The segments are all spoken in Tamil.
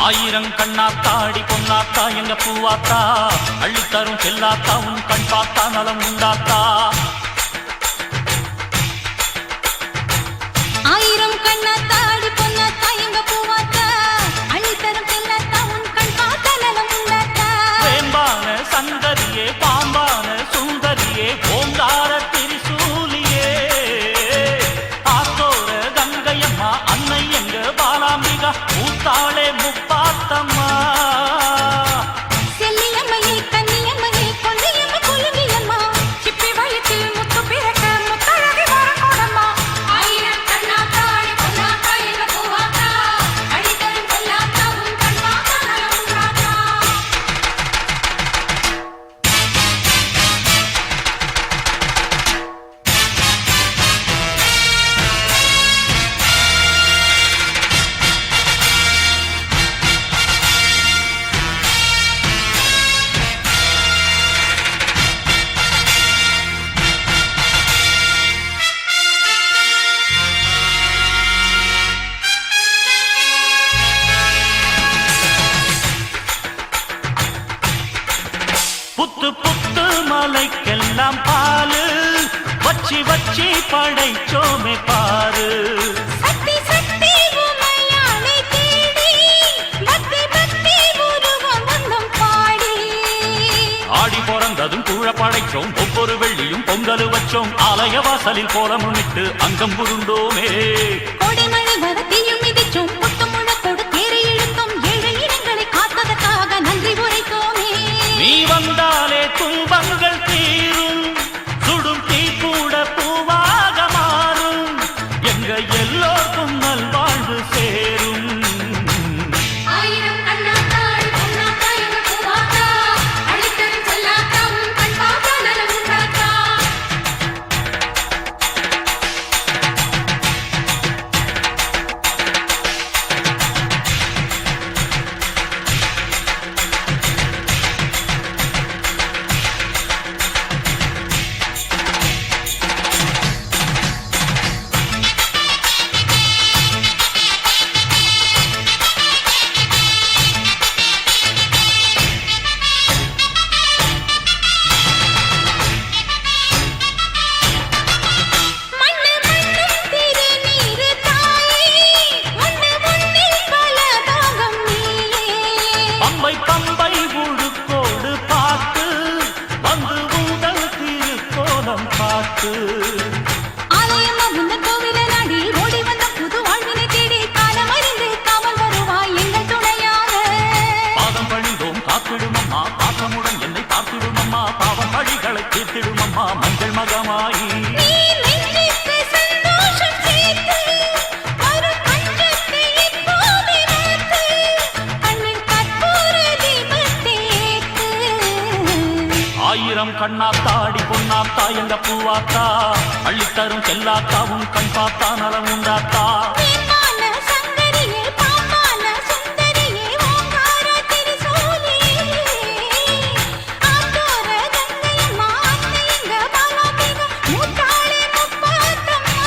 ஆயிரம் கண்ணாத்தா அடி பொன்னாத்தா எங்க பூவாத்தா அள்ளித்தரும் செல்லாத்தா உன் கண் பார்த்தா நலம் உண்டாத்தா. ஆயிரம் கண்ணாத்தா அடி பொன்னாத்தா எங்க பூவாத்தா அள்ளித்தரும் செல்லாத்தா உன் கண் பார்த்தா நலம் உண்டாத்தா. வேம்பான சந்தரியே பாம்பான சுந்தரியே ஓங்கார திரிசூலியே ஆத்தோர கங்கையம்மா அன்னை எங்க பாலாம்பிகா பூத்தாளே முப்பாத்தம்மா. செல்லியம்மையே கன்னியம்மையே கொல்லியம்மா கொலுவியம்மா சிப்பி வயிற்றில் முத்து பிறக்க முத்தழகி வரக்கூடம்மா. ஆயிரம் கண்ணாத்தா அடி பொன்னாத்தா எங்க பூவாத்தா அள்ளித்தரும் செல்லாத்தா உன் கண் பார்த்தா நலம் உண்டாத்தா. புத்து புத்து மலைக்கெல்லாம் பாலு வச்சி வச்சி படைச்சோமே பாரு. சக்தி சக்தி உமையாளை தேடி பக்தி பக்தி உருவம் வந்தம் பாடி. ஆடி பிறந்ததும் கூழ படைச்சோம் ஒவ்வொரு வெள்ளியும் பொங்கல் வச்சோம் ஆலய வாசலில் கோலமுமிட்டு அங்கம் புருண்டோமே. கொடிமழை வரத்தியும் மிதிச்சோம் முத்து முழக்கோடு தேரை இழுத்தோம் ஏழை இனங்களை காத்ததற்காக நன்றி உரைத்தோமே. நீ வந்தாலே துன்பங்கள் தீரும் சுடும் தீ கூட பூவாக மாறும் எங்க எல்லோருக்கும் நல்வாழ்வு சேரும். ஆயிரம் கண்ணாத்தா அடி பொன்னாத்தா எங்க பூவாத்தா அள்ளித்தரும் செல்லாத்தா உன் கண் பார்த்தா நலம் உண்டாத்தா. மண்ணு மண்ணும் திருநீரு தாயே ஒன்று ஒன்றில் பல பாகம் நீயே. பம்பை பம்பை உழுக்கோடு பார்த்து வந்து ஊதல் திருக்கோலம் பார்த்து. ஆலயம்மா உந்தன் கோவில நாடி ஓடி வந்த புது வாழ்வினை தேடி காலம் அறிந்து காவல் வருவாய் எங்கள் துணையாக. பாதம் பணிந்தோம் காத்திடுமம்மா பாசமுடன் என்னை பார்த்திடுமம்மா பாவம் பழிகளை தீர்த்திடுமம்மா மஞ்சள் மகமாயி. நீ நெஞ்சுக்கு சந்தோஷம் சேர்த்து வரும் பஞ்சத்தை இப்போதே மாற்று கண்ணில் கற்பூர தீபத்தை ஏற்று. ஆயிரம் கண்ணாத்தா அடி பொன்னாத்தா எங்க பூவாத்தா அள்ளித்தரும் செல்லாத்தா உன் கண் பார்த்தா நலம் உண்டாத்தா. வேம்பான சங்கரியே பாம்பான சுந்தரியே ஓங்கார திரிசூலியே ஆத்தோர கங்கையம்மா அன்னை எங்க பாலாம்பிகா மூத்தாளே முப்பாத்தம்மா.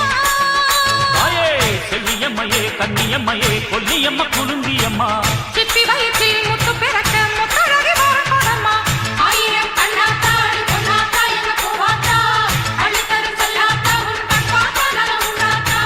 தாயே செல்லியம்மையே கன்னியம்மையே கொல்லியம்மா குலுந்தியம்மா சிப்பி வயிற்றில் முத்து பிறக்க முத்தழகி வரக்கூடம்மா. ஆயிரம் கண்ணாத்தா அடி பொன்னாத்தா எங்க பூவாத்தா அள்ளித்தரும் செல்லாத்தா உன் கண் பார்த்தா நலம் உண்டாத்தா.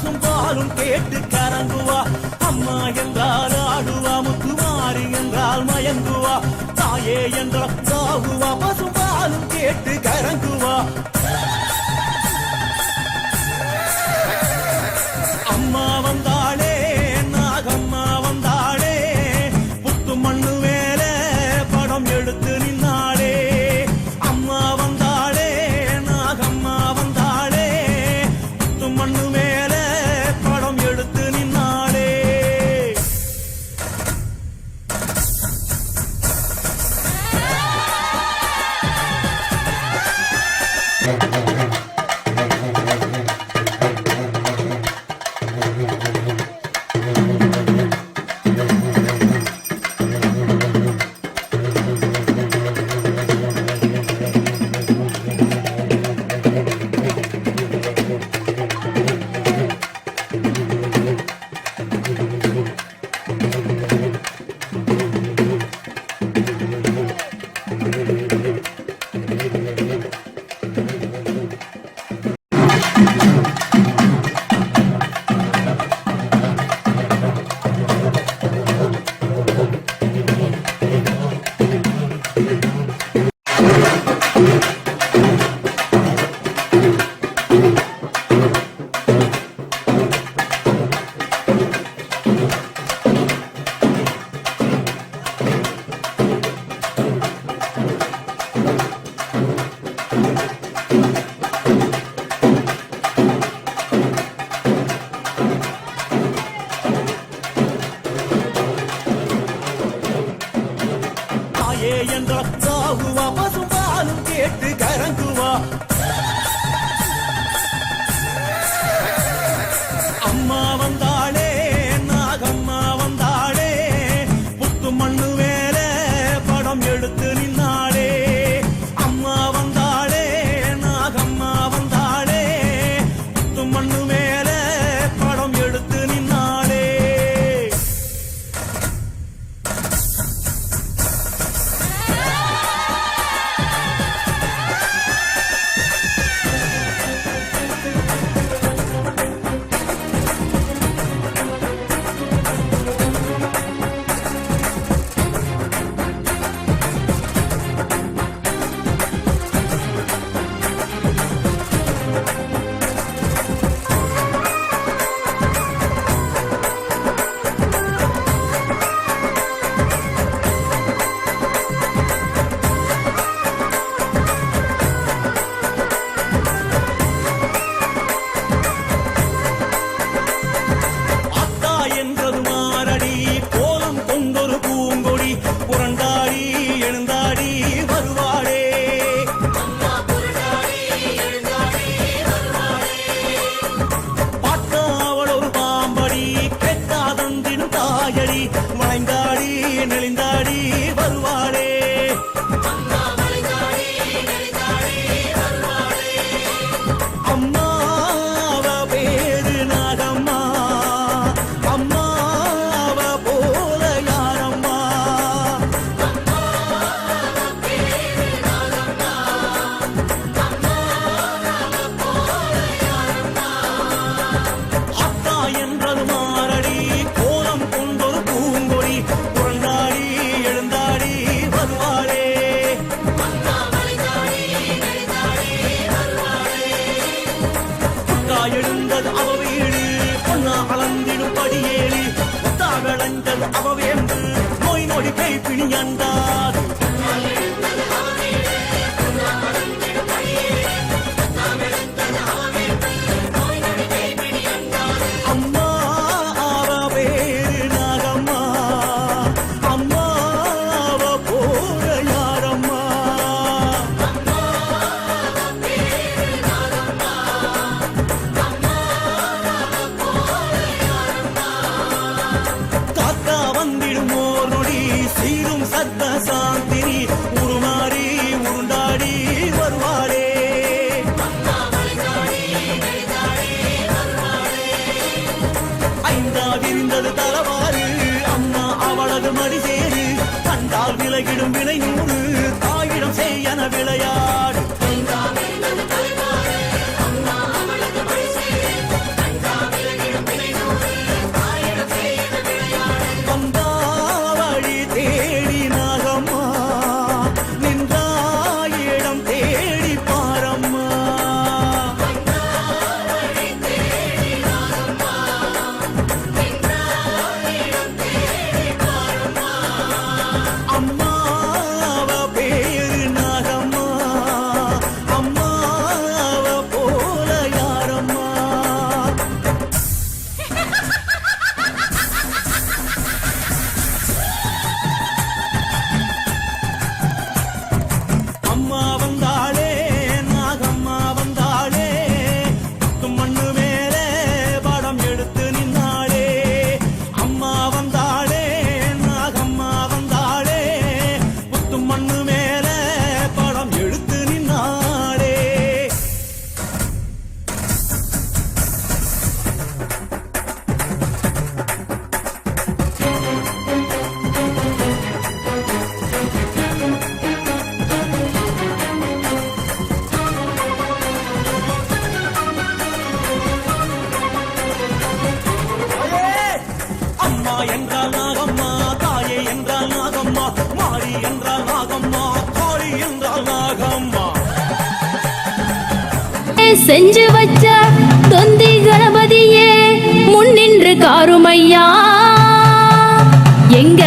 பசும் பாலும் கேட்டு கறங்குவா அம்மா என்றால் ஆடுவா முத்துமாரி என்றால் மயங்குவா தாயே என்றால் தாகுவா பசும் பாலும் கேட்டு கறங்குவா அம்மா வந்தாளே நாகம்மா வந்தாளே புத்து மண்ணு மேல படம் எடுத்து நின்னாளே அம்மா வந்தாளே நாகம்மா வந்தாளே புத்து மண்ணு மேல படம் எடுத்து நின்னாளே என்றால் சாகுவா பசும் பாலும் கேட்டு கறங்குவா அம்மா வந்தாளே நாகம்மா வந்தாளே புத்து மண்ணு மேல படம் எடுத்து நின்னாளே அம்மா வந்தாளே நாகம்மா வந்தாளே புத்து மண்ணு மேல படம் எடுத்து நின்னாளே எழுந்தது அவ வீடு பொன்னா அளந்திடும் படியேறி முத்தா விளைஞ்சது அவ வேண்டு நோய் நொடி கை பிணியண்டாது அம்மா அவ பேரு நாகம்மா அம்மா அவ போற யாரம்மா காக்கா வந்திடும் ஓர் நொடி சீரும் சத்த சாந்தினி உருமாறி உருண்டாடி வருவாளே ஐந்தா விரிந்தது தலவாறு அம்மா அவளது மடிசேரு கண்டால் விலகிடும் வினை நூறு தாயிடம் செய்யன விளையாடு அம்மா அவ என்றால் நாகம்மா, தாயே என்றால் நாகம்மா, மாறி என்றால் நாகம்மா, காளி என்றால் நாகம்மா. செஞ்சு வச்ச தொந்தி கணபதியே முன்னின்று காருமையா, எங்க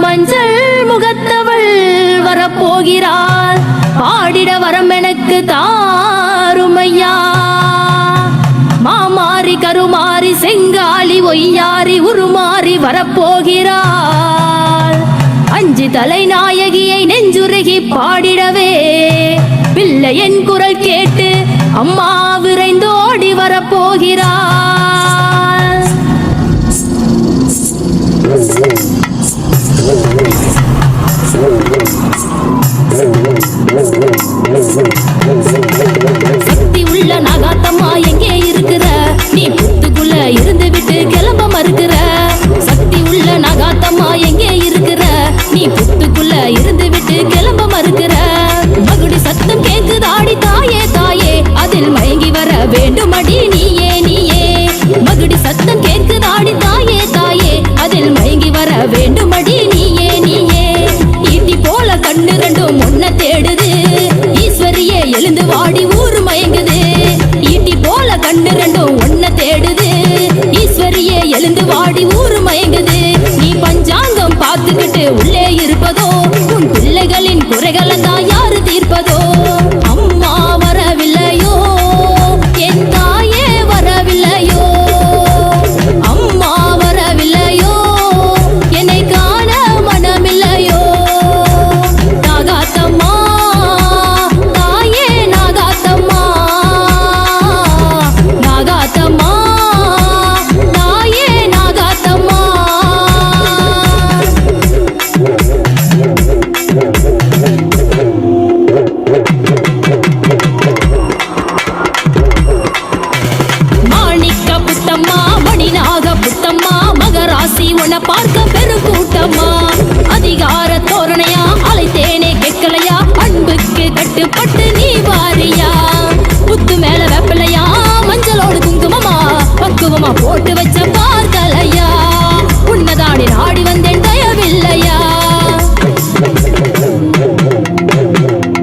மஞ்சள் முகத்தவள் வரப்போகிறாள், பாடிட வரம் எனக்கு தாருமையா. மாமாரி கருமாரி செங்காலி ஒய்யாரி உருமாறி வரப்போகிறாள், அஞ்சு தலை நாயகியை நெஞ்சுருகி பாடிடவே பிள்ளை என் குரல் கேட்டு அம்மா விரைந்தோடி வரப்போகிறாள். சக்தி உள்ள நாகாத்தம்மா எங்கே இருக்கிற, நீ புத்துக்குள்ள இருந்து விட்டு கிளம்ப மறுக்கிற. சக்தி உள்ள நாகாத்தம்மா எங்கே இருக்கிற, நீ புத்துக்குள்ள இருந்து விட்டு கிளம்ப மறுக்கிற. மகுடி சத்தம் கேக்குதாடி தாயே தாயே, அதில் மயங்கி வர வேண்டுமடி நீயே நீயே. மகுடி சத்தம் கேக்குதாடி தாயே தாயே, அதில் மயங்கி வர வேண்டுமடி நீயே நீயே. ஈட்டி போல கண்ணு ரெண்டும் ஒன்ன தேடுது, ஈஸ்வரியே எழுந்து வாடி ஊரு மயங்குது. ஈட்டி போல கண்ணு ரெண்டும் ஒன்ன தேடுது, ஈஸ்வரியே எழுந்து வாடி ஊரு மயங்குது. நீ பஞ்சாங்கம் பார்த்துக்கிட்டு உள்ளே இருப்பதோ, உன் பிள்ளைகளின் குறைகளை தான் யாரு தீர்ப்பதோ. அம்மா வரவில்லையோ, என் தாயே வரவில்லையோ, அம்மா வரவில்லையோ, என்னை காண மனமில்லையோ. நாகாத்தம்மா தாயே நாகாத்தம்மா, நாகாத்தம்மா தாயே நாகாத்தம்மா. மாணிக்க புத்தம்மா மணிநாக புத்தம்மா, மகராசி உன பார்க்க பெருங்கூட்டம்மா. அதிகார தோரணையா அலைத்தேனே கேட்கலையா, அன்புக்கு கட்டுப்பட்டு நீ வாரியா. புத்து மேல வெப்பலையா, மஞ்சளோடு குங்குமமா, பக்குவமா போட்டு வச்ச பார்க்கலையா. உன்னதாடி நாடி வந்தேன் தயவில்லையா.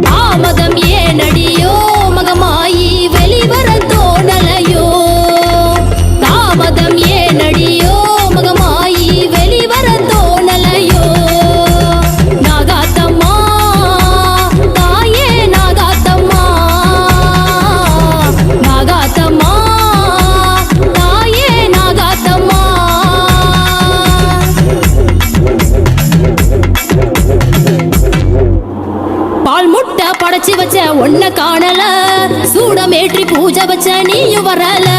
தாமதம் ஏனடியோ மகமாயி வெளிவர தோணலையோ, தாமதம் ஏனடியோ மகமாயி வெளிவர தோணலையோ. நாகாத்தம்மா தாயே நாகாத்தம்மா, நாகாத்தம்மா தாயே நாகாத்தம்மா. பால் முட்டை படைச்சு வச்ச ஒன்ன காணல, சூடமேற்றி பூஜை வச்ச நீயும் வரல.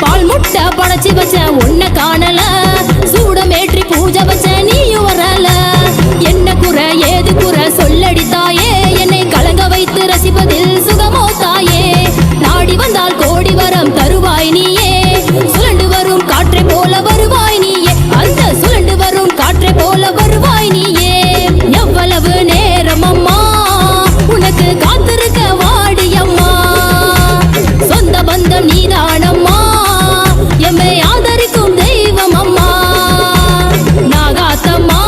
பால் முட்டை படைச்சு வச்ச ஒன்ன காணல, சூடமேற்றி பூஜை வச்ச நீயும் வரல. என்ன குறை ஏது குறை சொல்லடி தாயே, என்னை கலங்க வைத்து ரசிப்பதில் சுகமோ தாயே. நாடி வந்தால் கோடி வரம் தருவாய் நீயே, சுழண்டு வரும் காற்றை போல வருவாய் நீயே, அந்த சுழண்டு வரும் காற்றை போல வருவாய் நீயே. எவ்வளவு நேரம் அம்மா உனக்கு காத்திருக்க வாடியம்மா, சொந்த பந்தம் நீதானம்மா, எம்மை ஆதரிக்கும் தெய்வம் அம்மா. நாகாத்தம்மா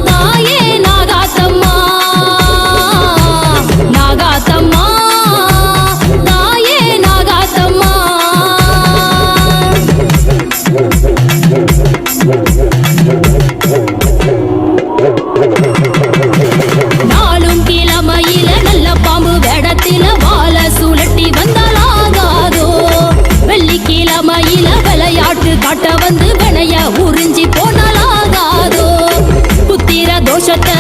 தாயே நாகாத்தம்மா, நாகாத்தம்மா தாயே நாகாத்தம்மா. நாளும் கிழமையில நல்ல பாம்பு வேடத்தில வாழ சுழட்டி வந்தாலாகாதோ, வெள்ளிக்கிழமையில விளையாட்டு காட்ட வந்து வினைய உறிஞ்சி போனாலாகாதோ. புத்திர தோஷத்தை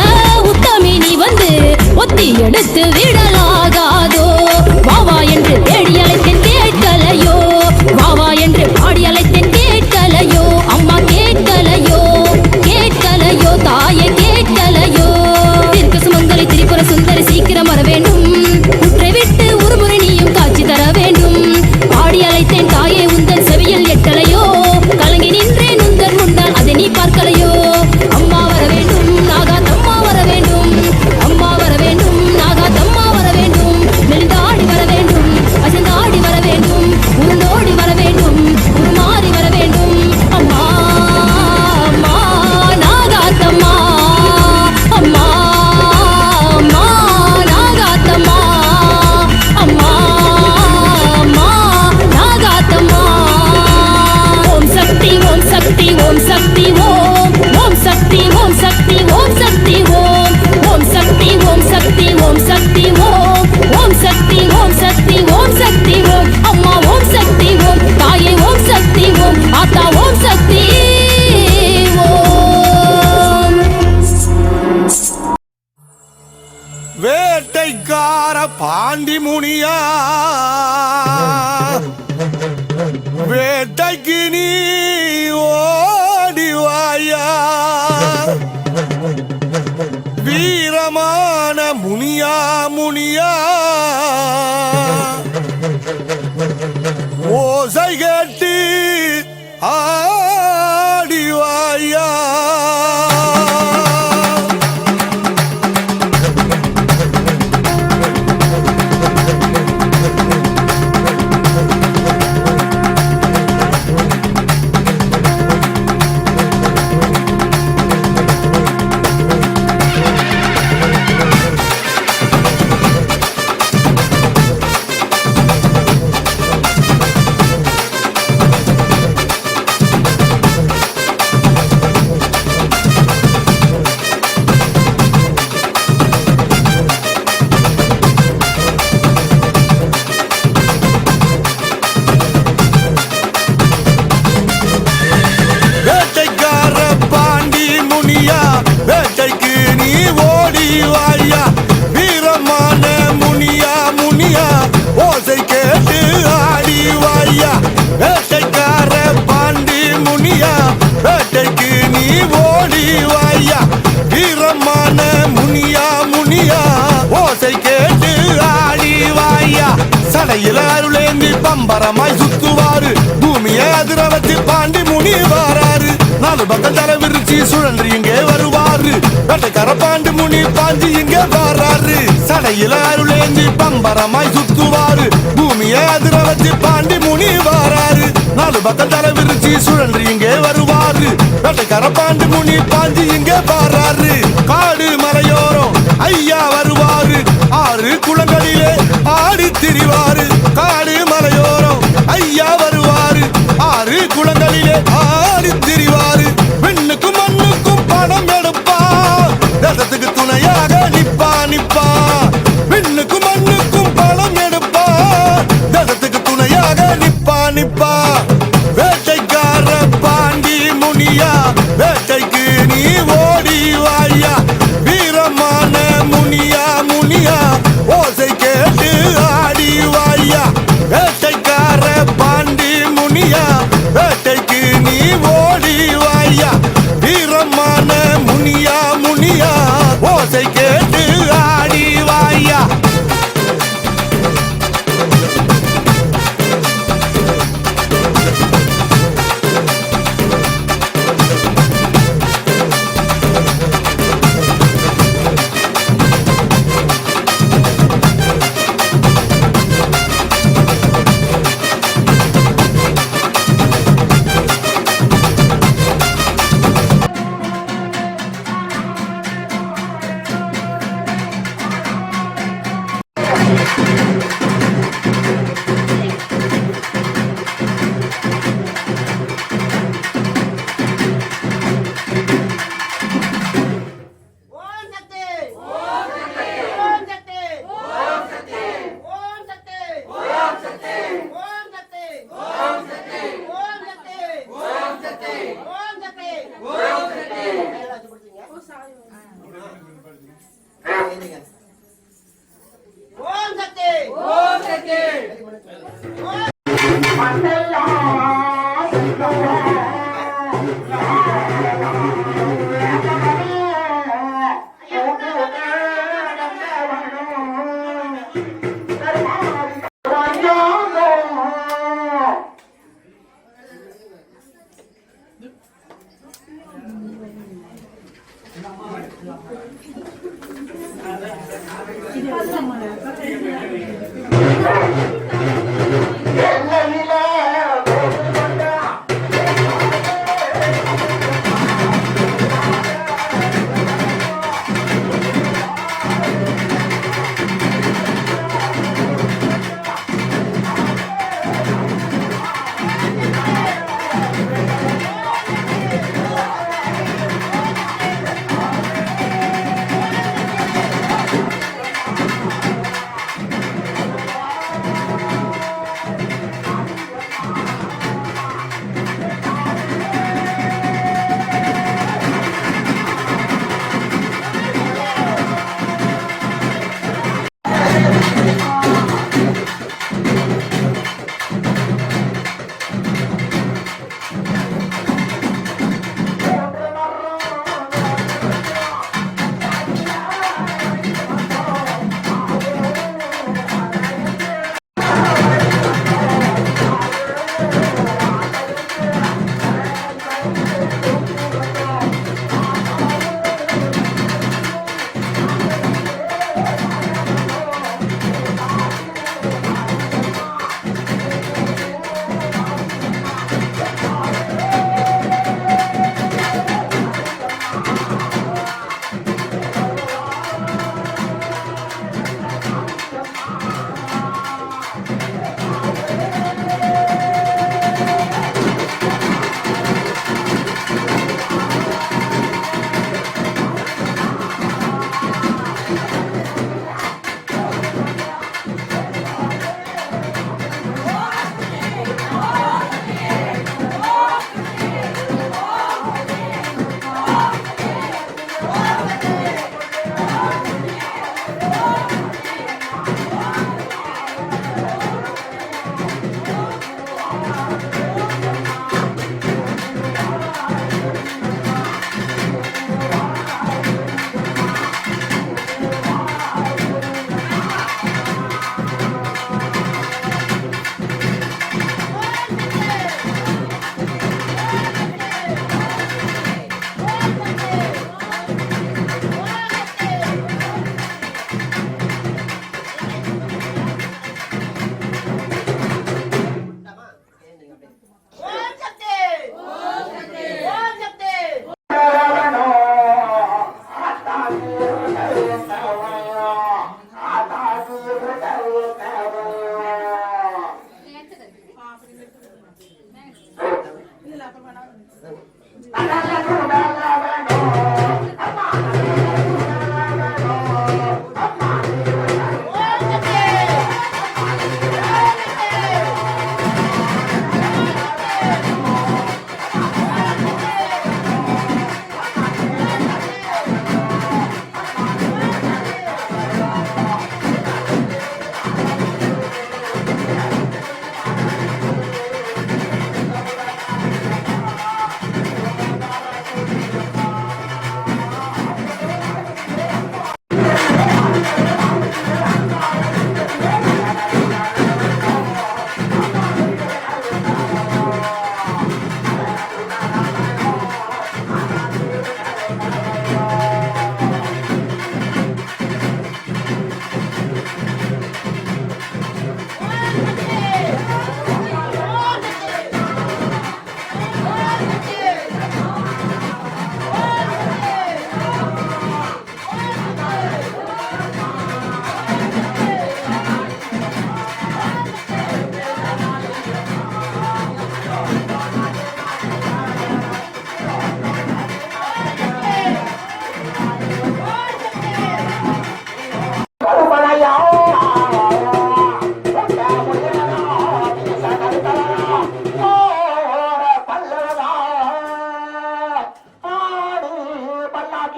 உத்தமினி வந்து ஒத்தி எடுத்து விடலாகாதோ. வாவா என்று தேடி அழைத்தேன் கேட்கலையோ, வாவா என்று பாடி அழைத்தேன் கேட்கலையோ. அம்மா கேட்கலையோ, கேட்கலையோ தாயே கேட்கலையோ. திருக்க சுமங்கலி திரிபுர சுந்தரி சீக்கிரம் வர வேண்டும், உற்றை விட்டு ஒருமுறை நீயும் காட்சி தர வேண்டும். பாடி அழைத்தேன் தாயே உந்தன் செவியில் எட்டலையோ, கலங்கி நின்றேன் உந்தன் முன்னால் அதை நீ பார்க்கலையோ. அம்மா வர வேண்டும் நாகாத்தம்மா வர வேண்டும், அம்மா வர வேண்டும் நாகாத்தம்மா பாண்டி முனியா வேட்டைக்கு நீ ஓடிவாயா வீரமான முனியா முனியா ஓசை கேட்டு ஆடிவாயா வேட்டைக்கு நீ ஓடிவாயா வீரமான முனியா முனியா ஓசை கேட்டு ஆடிவாயா வேட்டைக்கார பாண்டி முனியா வேட்டைக்கு நீ ஓடிவாயா வீரமான முனியா முனியா ஓசை கேட்டு ஆடிவாயா சடையில அருளேந்தி பம்பரமாய் சுத்துவாரு பூமியை அதிர வச்சு பாண்டி முனி வாராரு நாலு பக்கம் தலை விரிச்சு சுழன்று இங்கே வருவாரு வேட்டைக்கார பாண்டி முனி பாஞ்சி இங்கே வாராரு சடையில அருளேந்தி பம்பரமாய் சுத்துவாரு பூமியை அதிர வச்சு பாண்டி முனி வாராரு நாலு பக்கம் தலை விரிச்சு சுழன்று இங்கே வருவாரு வேட்டைக்கார பாண்டி முனி பாஞ்சி இங்கே வாராரு காடு மலையோரம் ஐயா வருவாரு ஆறு குளங்களிலே ஆடி திரிவாரு காடு மலையோரம் ஐயா வருவாரு ஆறு குளங்களிலே ஆடி திரிவாரு விண்ணுக்கும் மண்ணுக்கும் பணம் எடுப்பா தேசத்துக்கு துணையாக நிப்பா நிப்பா விண்ணுக்கும் மண்ணுக்கும் பணம் எடுப்பா தேசத்துக்கு துணையாக நிப்பா நிப்பா வேட்டைக்கார பாண்டி முனியா வேட்டைக்கு நீ ஓடிவாயா வீரமான முனியா முனியா ஓசை கேட்டு ஆடிவாயா வேட்டைக்கார பாண்டி முனியா வேட்டைக்கு நீ ஓடிவாயா வீரமான முனியா முனியா ஓசை கேட்டு ஆடிவாயா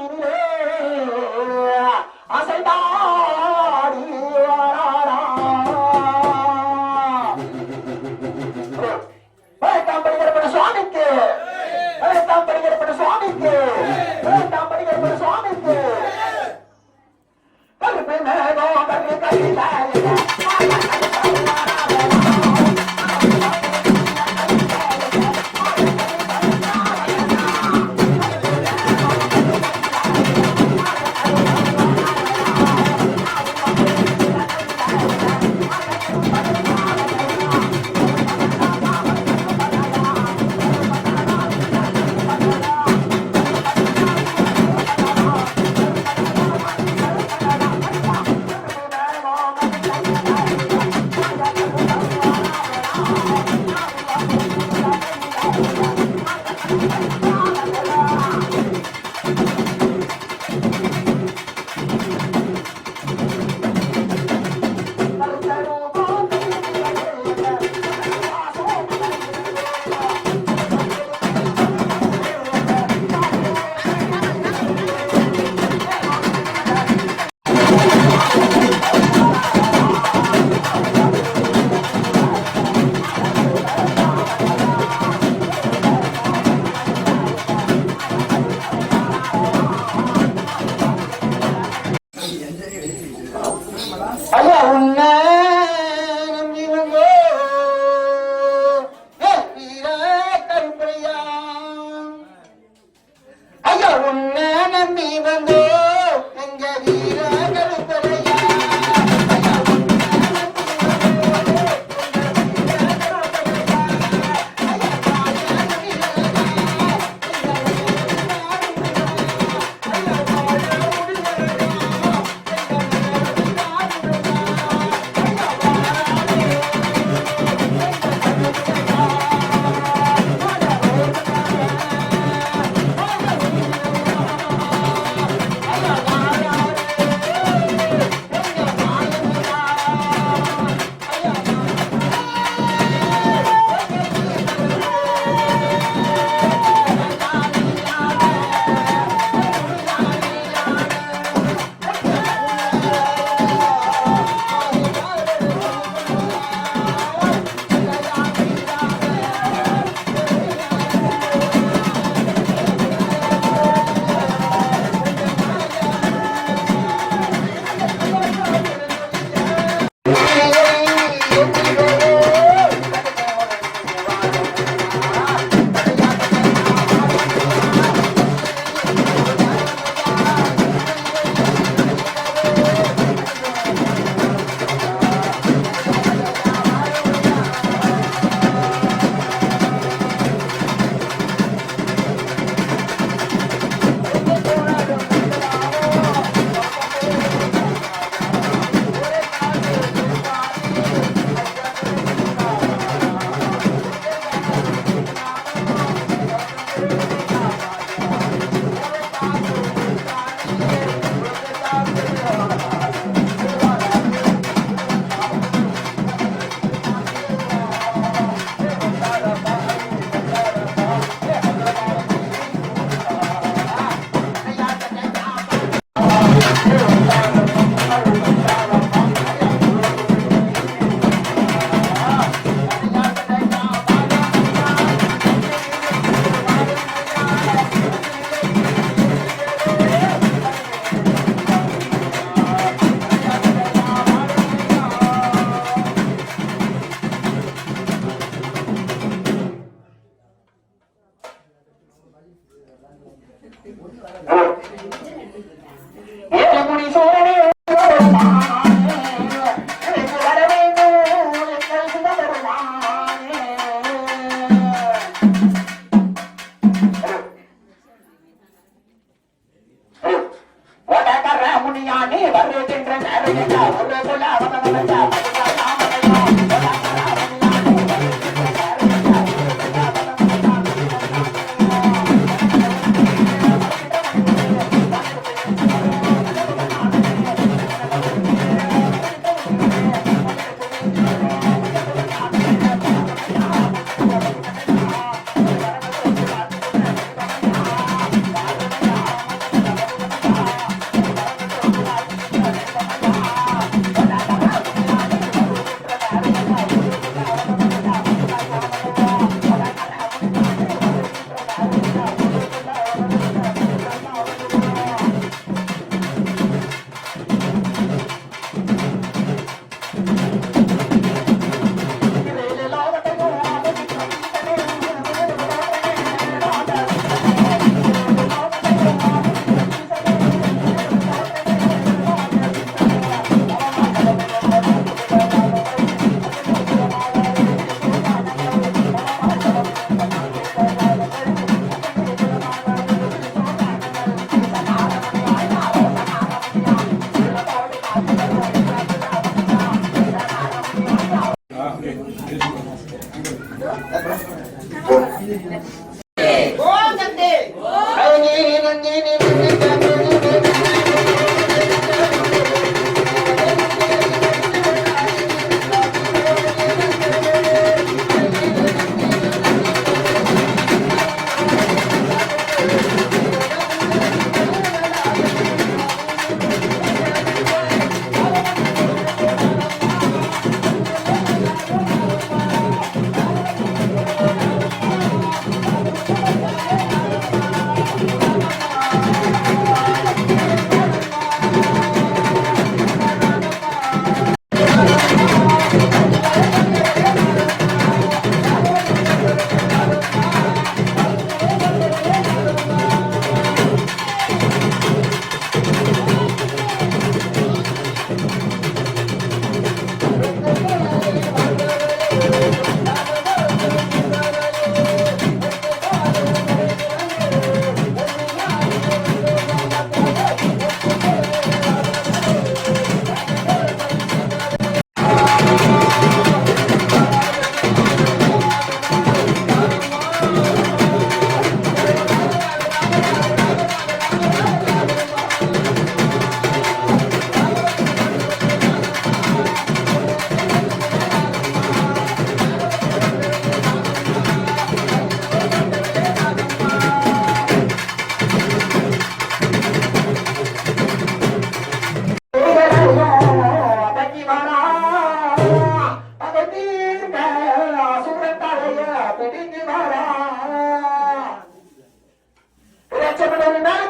காட்டினிலே அசைந்தாடி வாராரா. வேண்டாம் படிக்கிறப்பட சுவாமிக்கு, வேண்டாம் படிக்கிறப்பட சுவாமிக்கு, வேண்டாம் படிக்கிறப்பட சுவாமிக்கு. கருப்பு மேகம் கரு கையில ஐயா உன்னை நம்பி வந்தோ வீர கருப்பையா. ஐயா உன்னை நம்பி வந்தோ எங்க வீர கருப்பையா.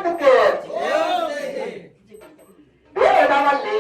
தெய்வத்துக்கு வேடவல்லி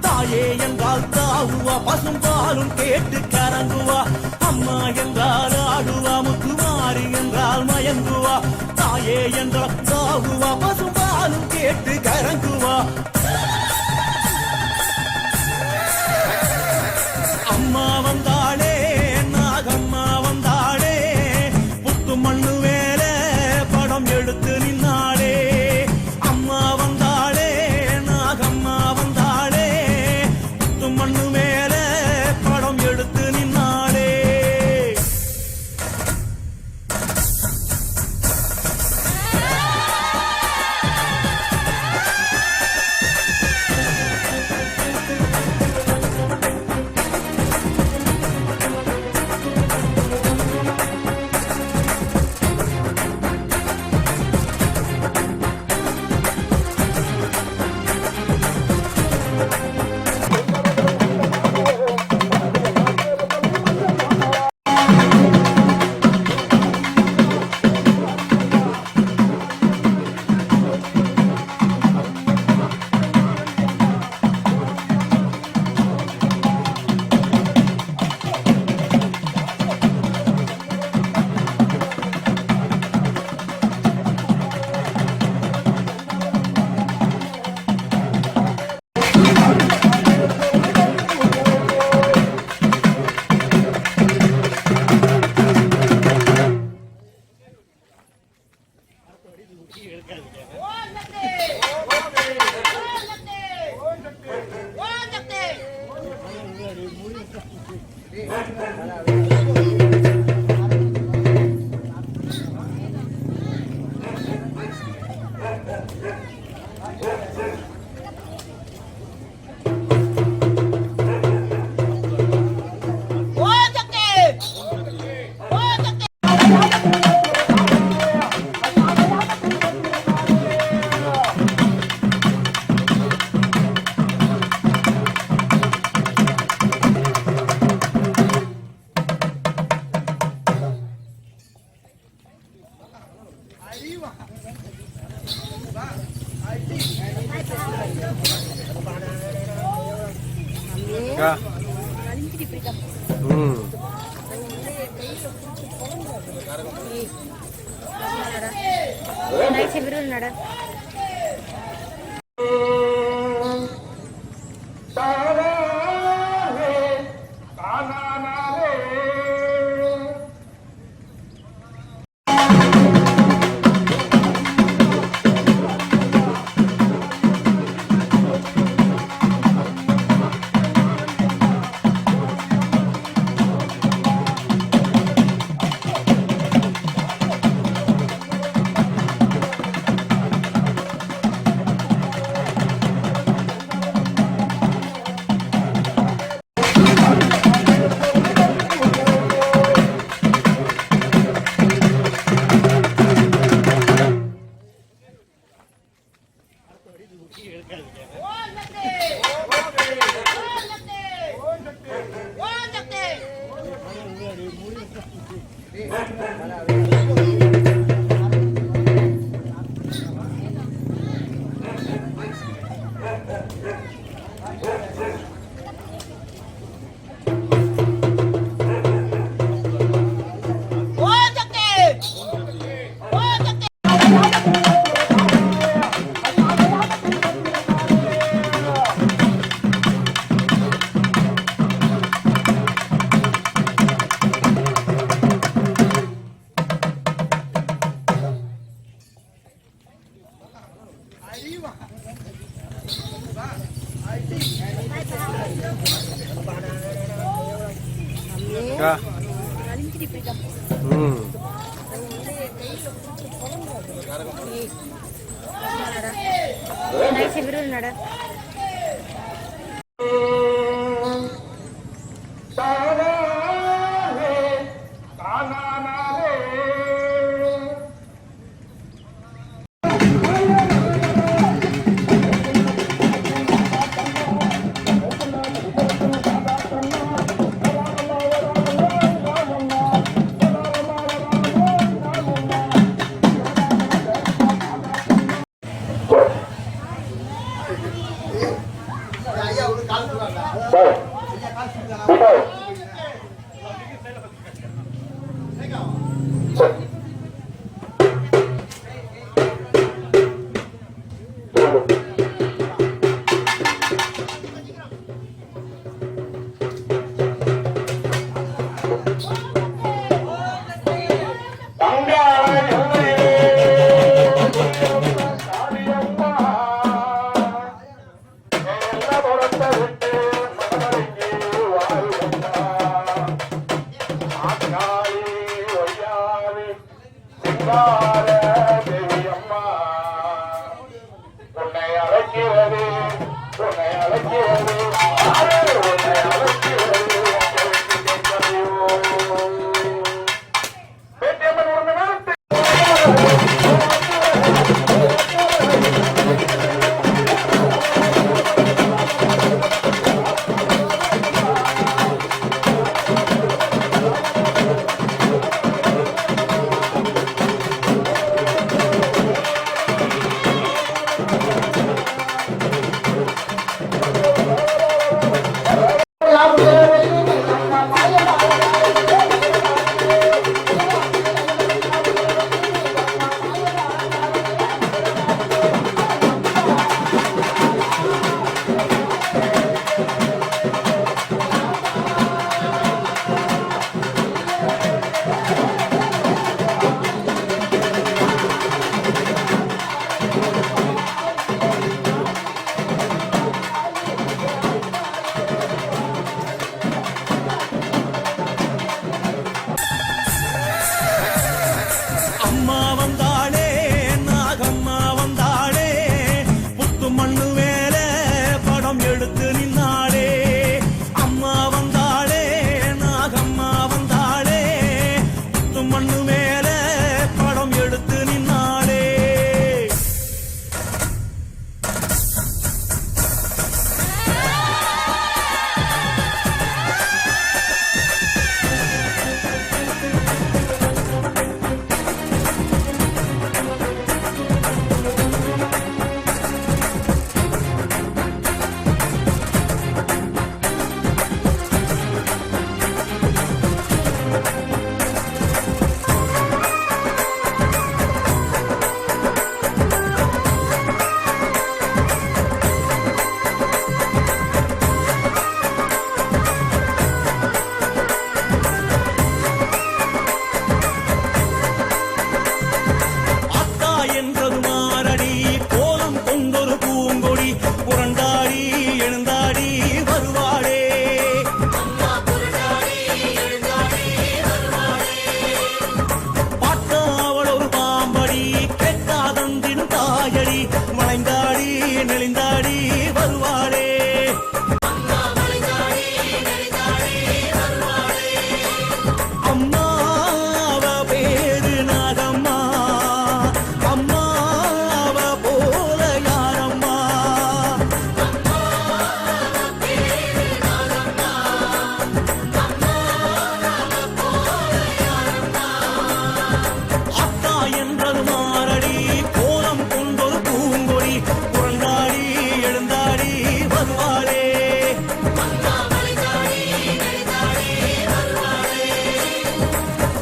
தாயே என்றால் தாவுவா பசும் பாலும் கேட்டு கரங்குவா அம்மா என்றால் ஆடுவா முத்துமாரி என்றால் மயங்குவா தாயே என்றால் தாவுவா பசும் பாலும் கேட்டு கரங்குவா அம்மா வந்தாளே நாகம்மா வந்தாளே புத்து மண்ணு வேலை படம் எடுத்து நின்னாளே அம்மா வந்தாளே நாகம்மா வந்தாளே புத்து மண்ணு மேல படம் எடுத்து நின்னாளே வளைந்தாடி நெளிந்தாடி வருவாளே அம்மாவ பேரு நாகம்மா அம்மாவ போல யாரம்மா அத்தா என்றது மாரடி கோலம் கொண்டொரு பூங்கொடி புறந்தாடி எழுந்தாடி வருவாளே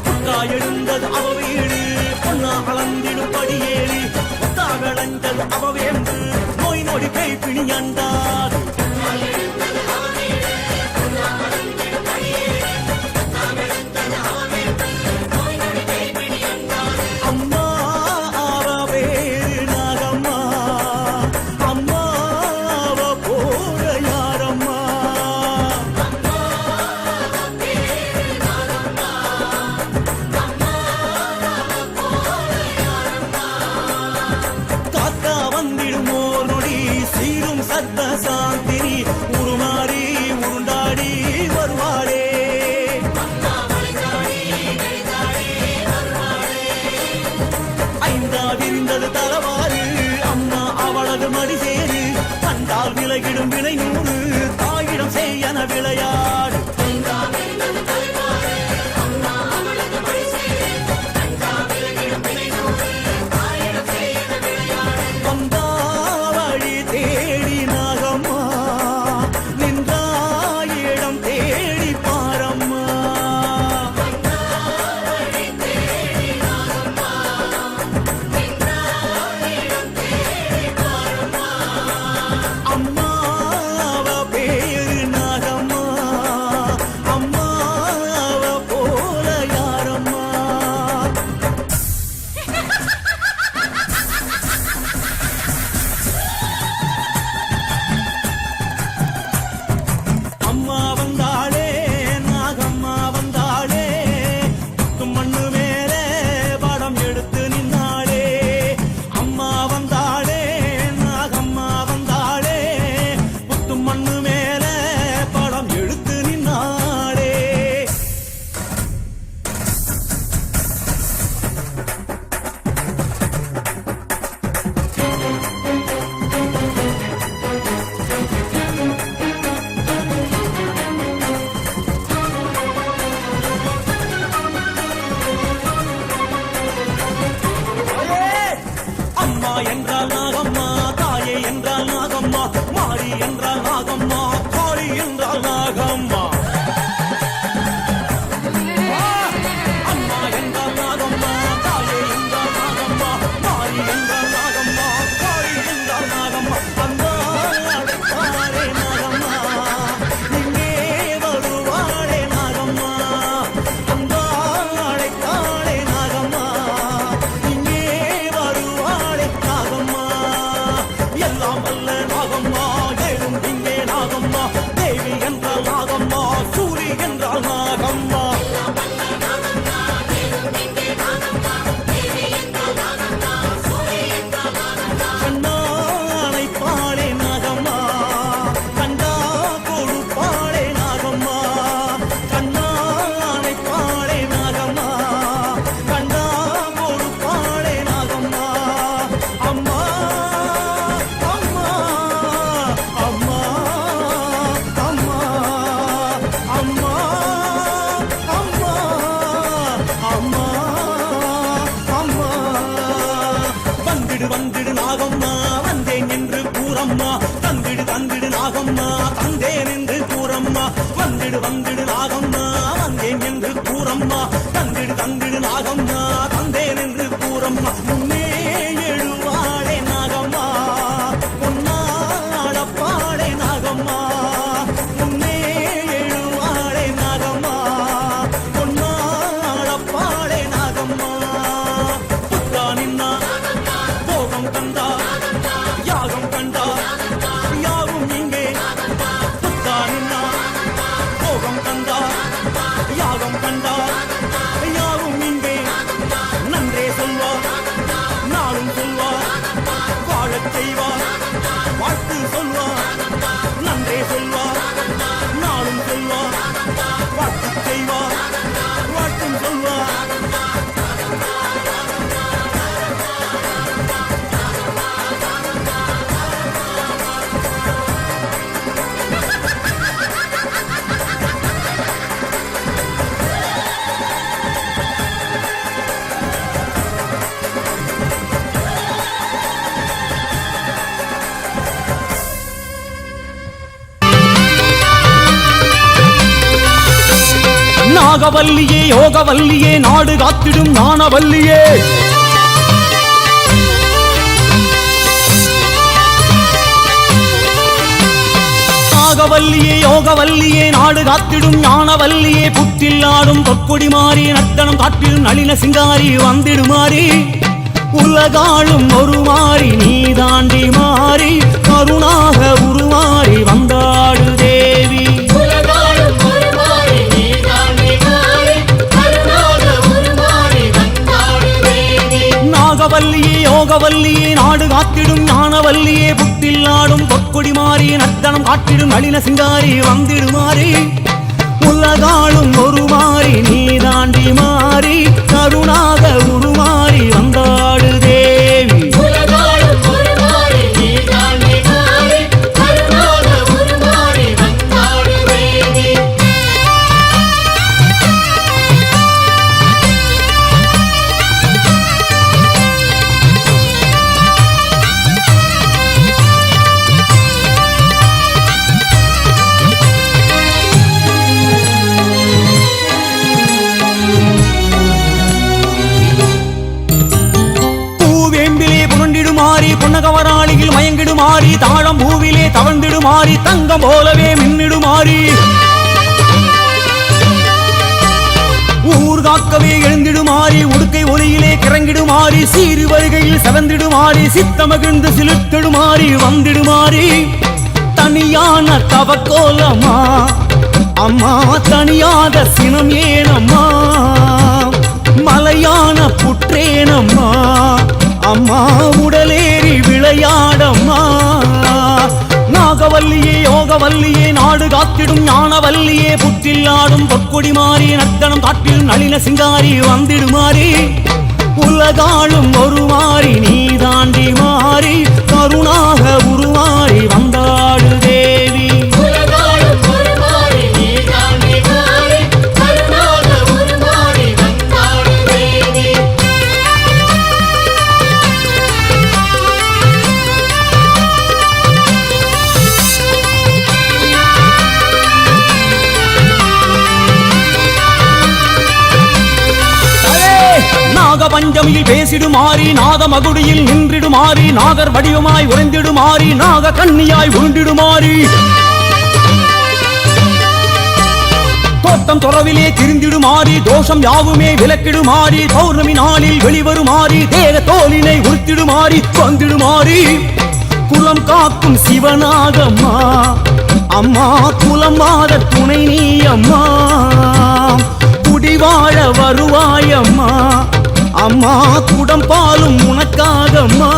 புத்தா எழுந்தது அவ வீடு பொன்னா அளந்திடும் படியேறி புத்தா விளைஞ்சது அவ வேம்பு நோய் நொடி பேய் பிணி அண்டாது அம்மா அவ பேரு நாகம்மா அம்மாவ போல யாரம்மா காத்தா வந்திடும் ஓர் நொடி சீரும் சத்த சாந்தினி உருமாறி உருண்டாடி வருவாளே ஐந்தா விரிந்தது தலவாறு அம்மா அவளது மடி சேரு கண்டால் விலகிடும் வினை நூறு தாயிடம் செய்யன விளையாடு வந்தாவழி தேடி நாகம்மா நின்றாயிடம் தேடி பாரம்மா அம்மாவ பேரு நாகம்மா நாகவல்லியே யோகவல்லியே நாடு காத்திடும் ஞானவல்லியே நாகவல்லியே யோகவல்லியே நாடு காத்திடும் ஞானவல்லியே புற்றில் ஆடும் பொற்கொடி மாறி நர்த்தனம் காட்டிடும் நளின சிங்காரி வந்திடுமாறி உலகாளும் ஒரு மாறி நீ தாண்டி மாறி கருணாக உருமாறி வந்தாடு தேவி நாகவல்லியே யோகவல்லியே நாடு காத்திடும் ஞானவல்லியே புற்றில் ஆடும் பொற்கொடி மாறி நர்த்தனம் காட்டிடும் நளின சிங்காரி வந்திடுமாறி உலகாளும் ஒரு மாறி நீ தாண்டி மாறி கருணாக உருமாறி வந்தாடு தேவி பொன்னகவராளியில் மயங்கிடுமாறி தாழம் பூவிலே தவழ்ந்திடுமாறி தங்கம் போலவே மின்னிடுமாறி ஊர் காக்கவே எழுந்திடுமாறி உடுக்கை ஒளியிலே கிறங்கிடுமாறி சீறு வருகையில் செவந்திடுமாறி சித்தமகிழ்ந்து சிலிர்த்திடுமாறி வந்திடுமாறி தனியான தவக்கோலம்மா அம்மா தனியாத சினம் ஏனம்மா மலையான புற்றேனம்மா அம்மா உடலேறி விளையாடம்மா நாகவல்லியே யோகவல்லியே நாடு காத்திடும் ஞானவல்லியே புற்றில் ஆடும் பொற்கொடி மாறி நர்த்தனம் காட்டிடும் நளின சிங்காரி வந்திடுமாறி உலகாளும் ஒரு மாறி நீ தாண்டி மாறி கருணாக உருமாறி வந்தாடு தேவி பஞ்சமியில் பேசிடுமாறி நாத மகுடியில் நின்றிடுமாறி நாகர் வடிவமாய் உறைந்திடுமாறி நாக கண்ணியாய் உருண்டிடுமாறி தோட்டம் துறவிலே திரிந்திடுமாறி தோஷம் யாவுமே விலக்கிடுமாறி பௌர்ணமி நாளில் வெளிவருமாறி தேக தோலினை உறுத்திடுமாறி வந்திடுமாறி குலம் காக்கும் சிவனாகம்மா அம்மா குலம் மாத துணை நீ அம்மா குடிவாழ வருவாயம்மா அம்மா குடம் பாலும் உனக்காகம்மா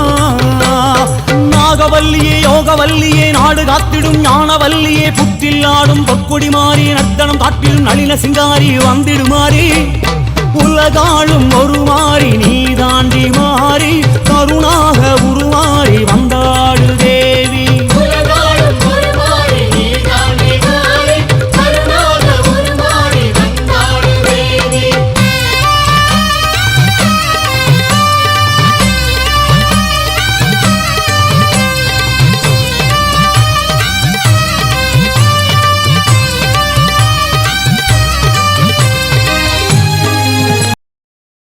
நாகவல்லியே யோகவல்லியே நாடு காத்திடும் ஞானவல்லியே புற்றில் ஆடும் பொற்கொடி மாறி நர்த்தனம் காட்டிடும் நளின சிங்காரி வந்திடுமாறி உலகாளும் ஒரு மாறி